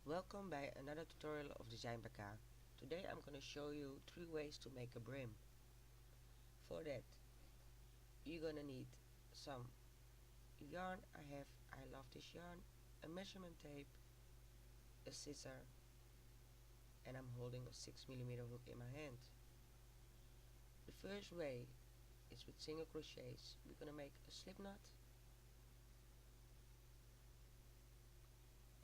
Welcome by another tutorial of Design by K. Today I'm going to show you 3 ways to make a brim. For that you're going to need some yarn. I love this yarn, a measurement tape, a scissor, and I'm holding a 6mm hook in my hand. The first way is with single crochets. We're going to make a slip knot,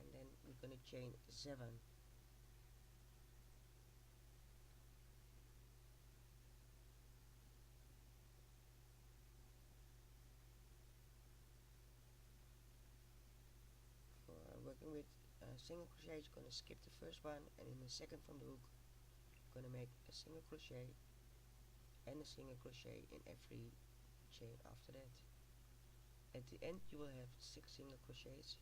and then we're going to chain 7. For working with single crochet, you're going to skip the first one, and in the second from the hook you're going to make a single crochet and a single crochet in every chain after that. At the end you will have 6 single crochets,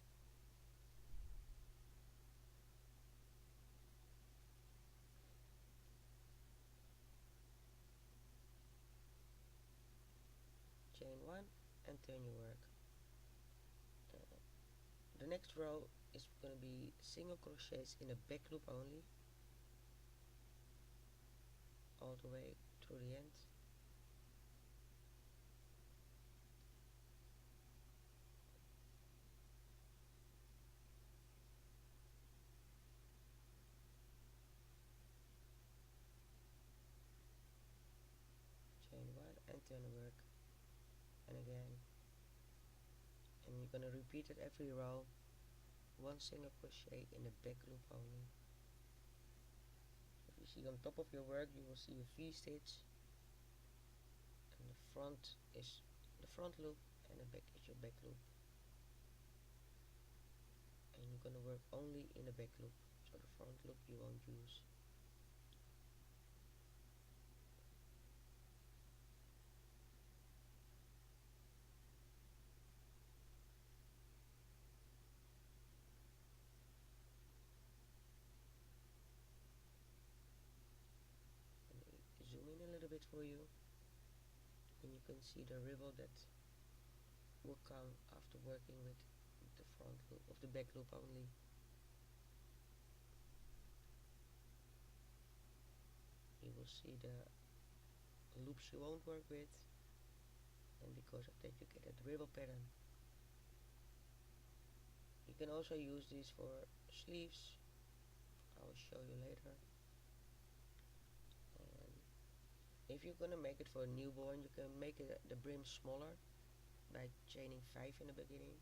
chain 1 and turn your work. The next row is going to be single crochets in the back loop only, all the way through the end. Chain 1 and turn the work, and again, and you're going to repeat it every row. 1 single crochet in the back loop only. If you see on top of your work, you will see a V-stitch, and the front is the front loop and the back is your back loop, and you're going to work only in the back loop, so the front loop you won't use. Zoom in a little bit for you, and you can see the ribble that will come after working with the front loop of the back loop only. You will see the loops you won't work with, and because of that you get a ribble pattern. You can also use this for sleeves, I will show you later. If you're gonna make it for a newborn, you can make the brim smaller by chaining 5 in the beginning,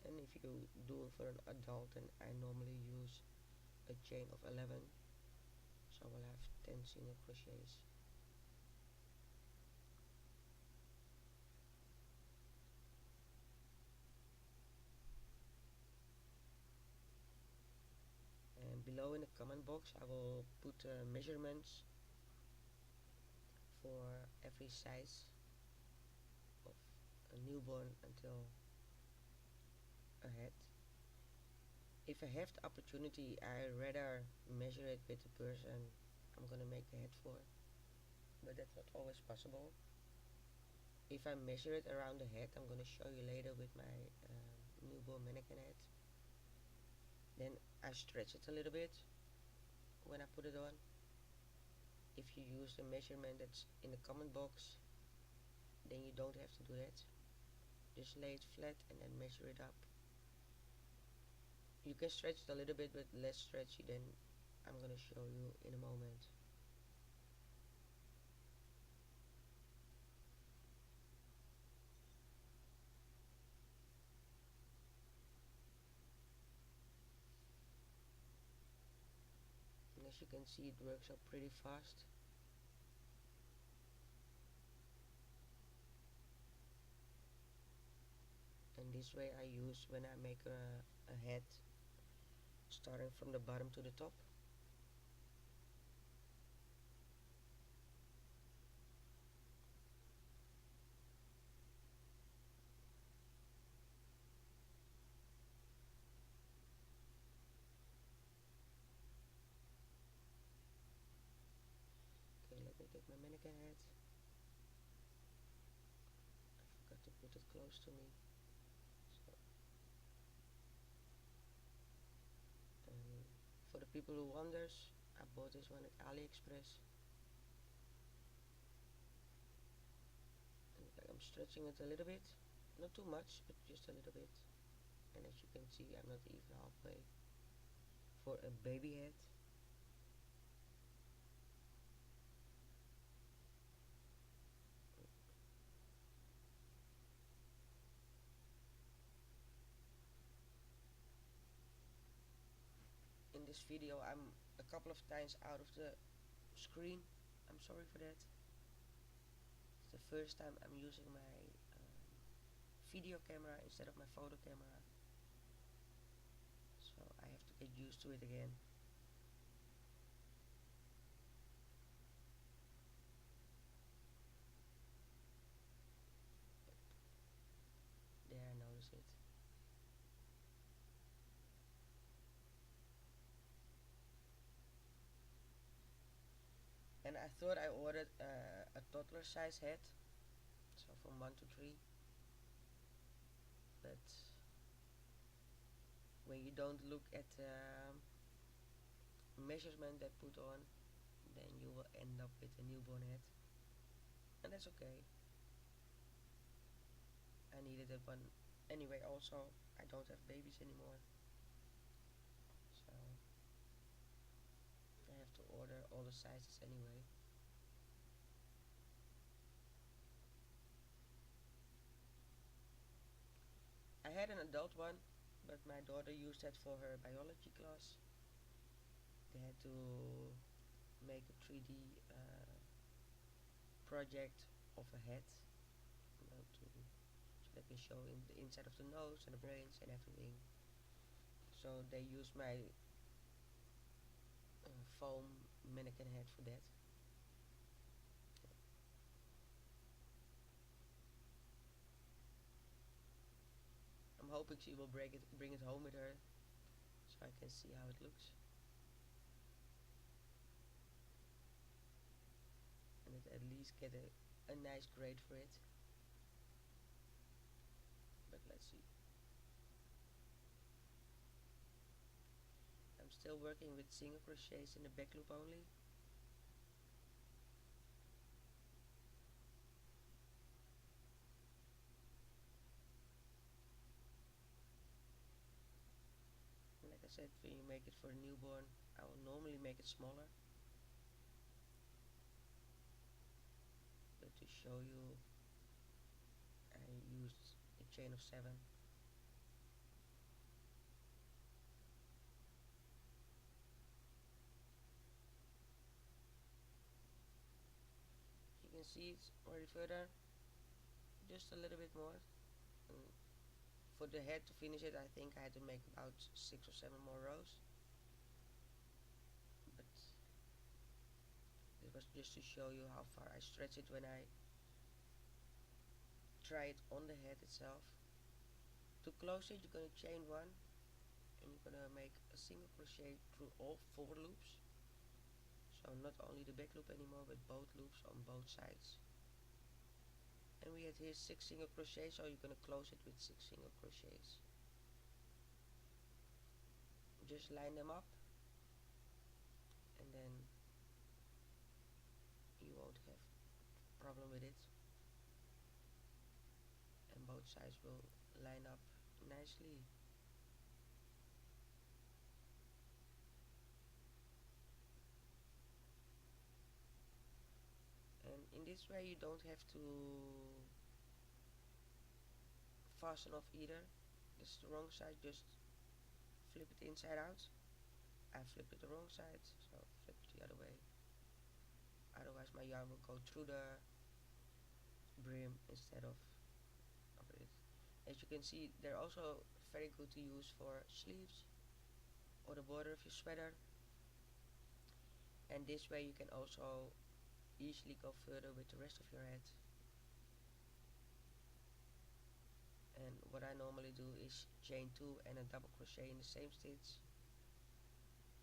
and if you do it for an adult, then I normally use a chain of 11, so I will have 10 single crochets. And below in the comment box I will put measurements for every size of a newborn until a head. If I have the opportunity, I rather measure it with the person I'm gonna make the head for, but that's not always possible. If I measure it around the head, I'm gonna show you later with my newborn mannequin head, then I stretch it a little bit when I put it on. If you use the measurement that's in the comment box, then you don't have to do that. Just lay it flat and then measure it up. You can stretch it a little bit, but less stretchy than I'm gonna show you in a moment. And as you can see, it works out pretty fast. And this way I use when I make a head starting from the bottom to the top. Okay, let me take my mannequin head. I forgot to put it close to me. So, people who wonders, I bought this one at AliExpress. And I'm stretching it a little bit, not too much, but just a little bit. And as you can see, I'm not even halfway for a baby head. In this video, I'm a couple of times out of the screen. I'm sorry for that. It's the first time I'm using my video camera instead of my photo camera, so I have to get used to it again. There, I notice it. And I thought I ordered a toddler size head, so from 1 to 3, but when you don't look at the measurement they put on, then you will end up with a newborn head, and that's okay. I needed that one anyway. Also, I don't have babies anymore, so I have to order all the sizes anyway. I had an adult one, but my daughter used that for her biology class. They had to make a 3D project of a head, so they can show in the inside of the nose and the brains and everything. So they used my foam mannequin head for that. I'm hoping she will bring it home with her, so I can see how it looks, and at least get a nice grade for it. But let's see. I'm still working with single crochets in the back loop only. And like I said, when you make it for a newborn, I will normally make it smaller, but to show you, I used a chain of 7. You can see it's already further, just a little bit more. And for the head to finish it, I think I had to make about 6 or 7 more rows, but it was just to show you how far I stretch it when I try it on the head itself. To close it, you're going to chain 1, and you're going to make a single crochet through all 4 loops, so not only the back loop anymore, but both loops on both sides. And we had here 6 single crochets, so you're going to close it with 6 single crochets. Just line them up, and then you won't have problem with it, and both sides will line up nicely. And in this way you don't have to fasten off either. This is the wrong side, just flip it inside out. I flipped it the wrong side, so flip it the other way. Otherwise my yarn will go through the brim instead of over it. As you can see, they're also very good to use for sleeves or the border of your sweater. And this way you can also easily go further with the rest of your head. And what I normally do is chain 2 and a double crochet in the same stitch,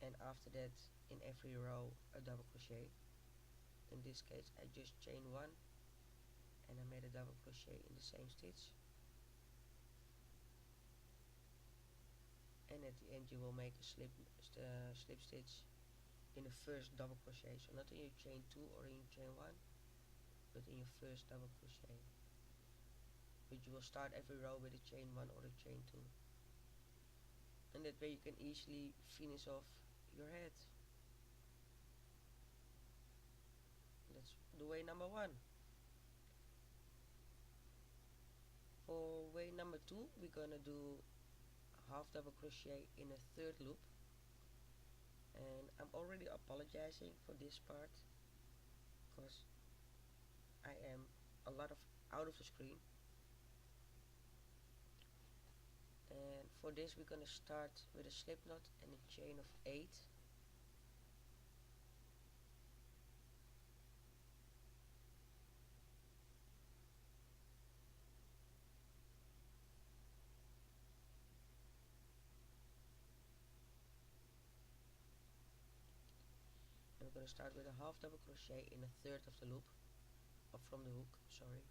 and after that in every row a double crochet. In this case I just chain 1 and I made a double crochet in the same stitch, and at the end you will make a slip stitch in the first double crochet, so not in your chain 2 or in your chain 1, but in your first double crochet. But you will start every row with a chain 1 or a chain 2, and that way you can easily finish off your head. That's the way number 1. For way number 2, we're gonna do half double crochet in a third loop, and I'm already apologizing for this part because I am a lot of out of the screen. And for this we're gonna start with a slip knot and a chain of 8. And we're gonna start with a half double crochet in a third of the loop, or from the hook, sorry.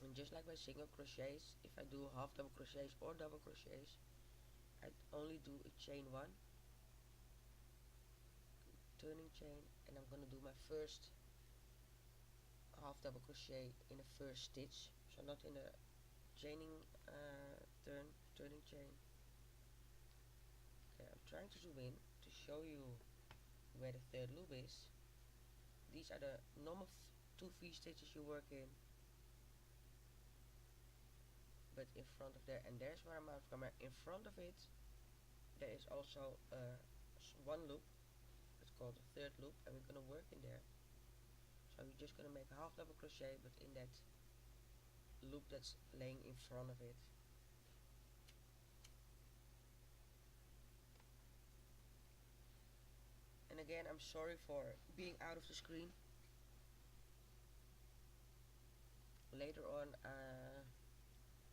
And just like my single crochets, if I do half double crochets or double crochets, I only do a chain 1, turning chain, and I'm gonna do my first half double crochet in the first stitch, so not in the chaining turning chain. Okay, I'm trying to zoom in to show you where the third loop is. These are the normal 2 V stitches you work in, but in front of there, and there's where my mouth camera, in front of it there is also one loop. It's called the third loop, and we're gonna work in there. So we're just gonna make a half double crochet, but in that loop that's laying in front of it. And again, I'm sorry for being out of the screen. Later on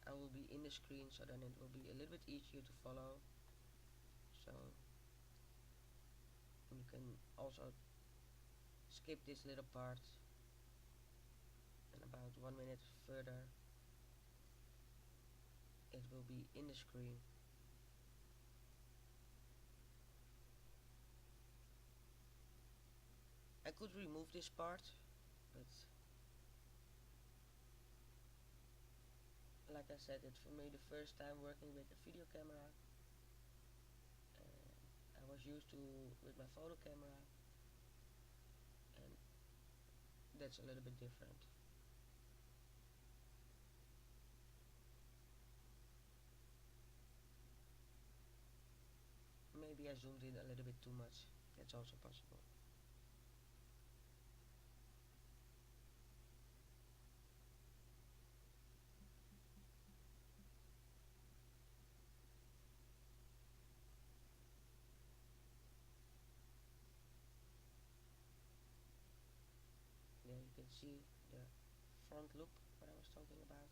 I will be in the screen, so then it will be a little bit easier to follow. So you can also skip this little part, and about 1 minute further it will be in the screen. I could remove this part, but like I said, it's for me the first time working with a video camera. I was used to with my photo camera, and that's a little bit different. Maybe I zoomed in a little bit too much. That's also possible. There you can see the front loop, what I was talking about.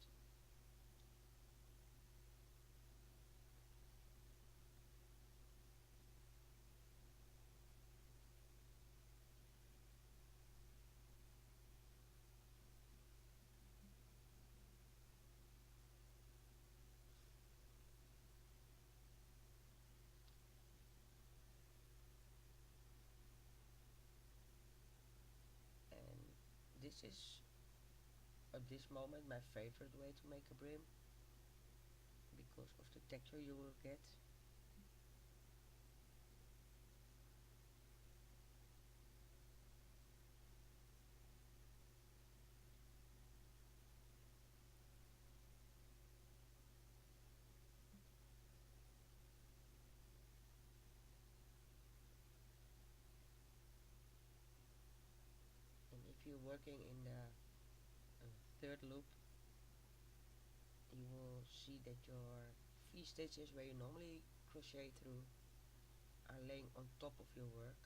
And this is at this moment my favorite way to make a brim, because of the texture you will get. And if you're working in the third loop, you will see that your V stitches where you normally crochet through are laying on top of your work.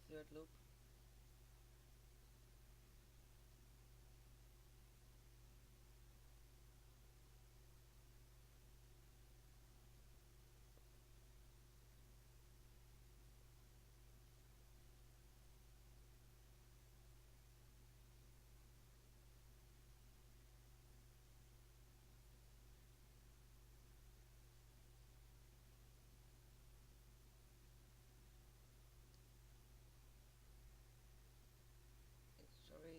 third loop.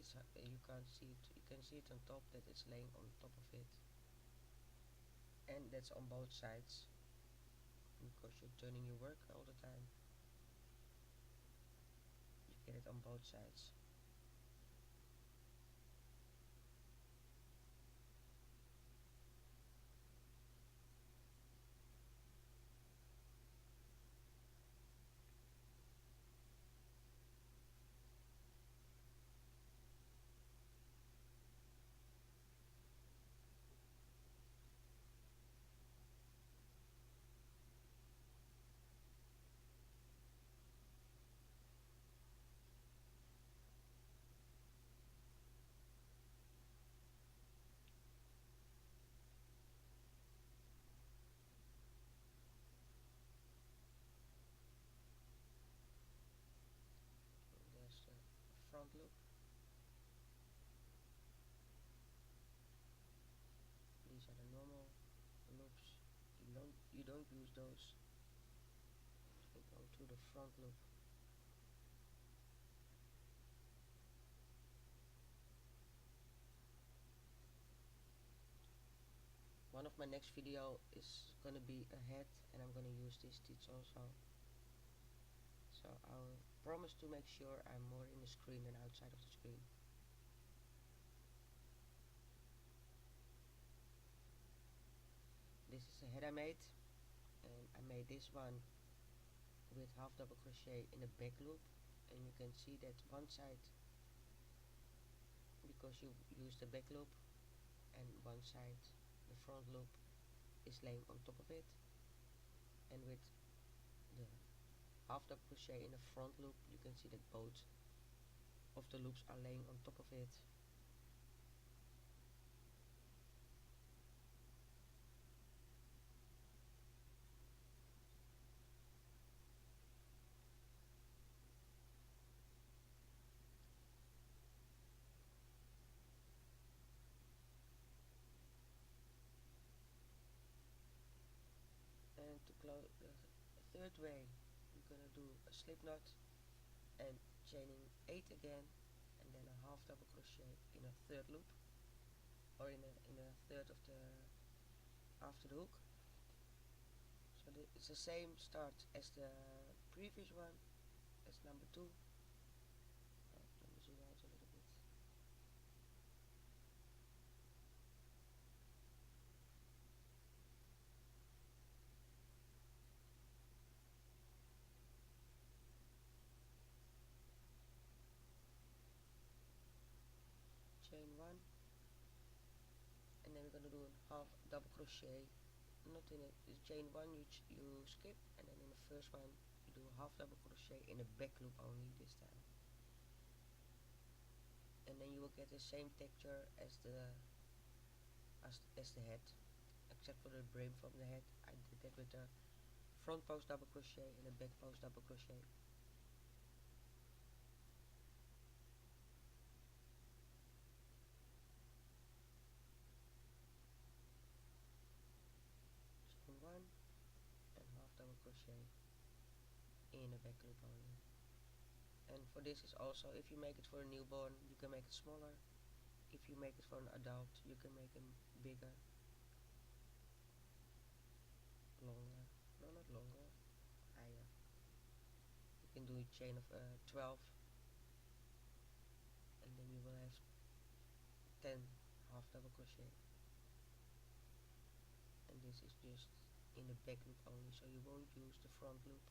Sorry, you can't see it. You can see it on top that it's laying on top of it, and that's on both sides because you're turning your work all the time. You get it on both sides. And there's the front loop. These are the normal loops. You don't use those. We go to the front loop. One of my next video is gonna be a head, and I'm gonna use this stitch also. So I'll promise to make sure I'm more in the screen than outside of the screen. This is a head I made, and I made this one with half double crochet in a back loop, and you can see that one side, because you use the back loop, and one side, the front loop, is laying on top of it, and with the half double crochet in the front loop you can see that both of the loops are laying on top of it. And to close the third way, you're gonna do a slip knot and chaining 8 again, and then a half double crochet in a third loop, or in a third of the after the hook. So it's the same start as the previous one, as number 2. Let me zoom out a little bit. Chain 1, and then we're gonna do a half double crochet, not in a chain 1 you skip, and then in the first one you do a half double crochet in a back loop only this time, and then you will get the same texture as the head, except for the brim from the head. I did that with a front post double crochet and a back post double crochet. Chain 1 and half double crochet in a back loop only. And for this is also, if you make it for a newborn you can make it smaller, if you make it for an adult you can make them bigger, longer, no, not longer, higher. You can do a chain of 12, and then you will have 10 half double crochet, and this is just in the back loop only, so you won't use the front loop.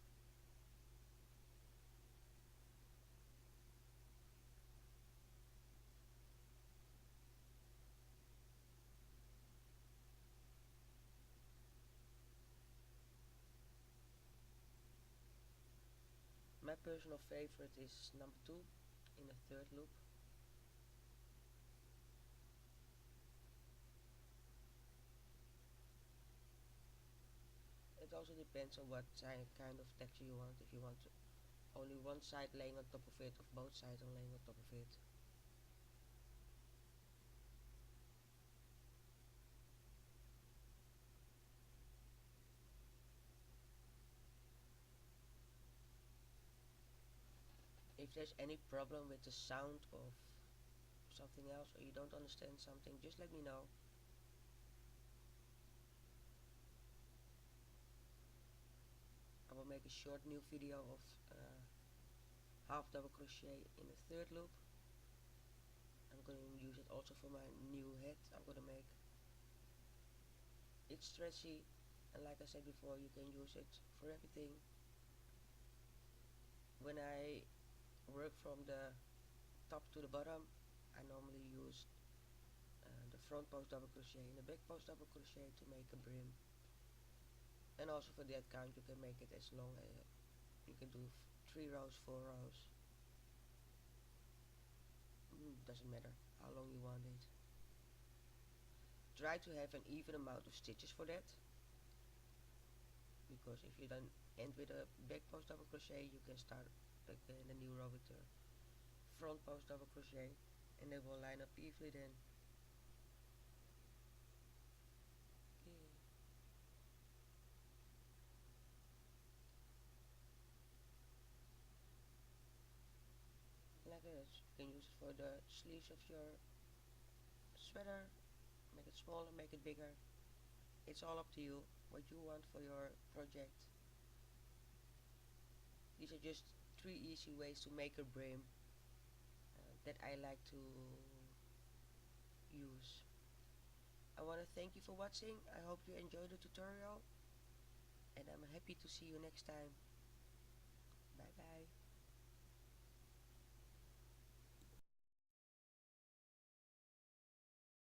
My personal favorite is number 2 in the third loop. It also depends on what kind of texture you want. If you want only one side laying on top of it, or both sides on laying on top of it. If there's any problem with the sound of something else, or you don't understand something, just let me know. I will make a short new video of half double crochet in the third loop. I'm going to use it also for my new hat I'm going to make. It's stretchy, and like I said before, you can use it for everything. When I work from the top to the bottom, I normally use the front post double crochet and the back post double crochet to make a brim. And also for that count, you can make it as long as you can do 3 rows, 4 rows. Doesn't matter how long you want it. Try to have an even amount of stitches for that, because if you then end with a back post double crochet, you can start again a new row with the front post double crochet, and they will line up evenly then. Yeah. Like this, you can use it for the sleeves of your sweater, make it smaller, make it bigger. It's all up to you what you want for your project. These are just 3 easy ways to make a brim that I like to use. I want to thank you for watching. I hope you enjoyed the tutorial, and I'm happy to see you next time.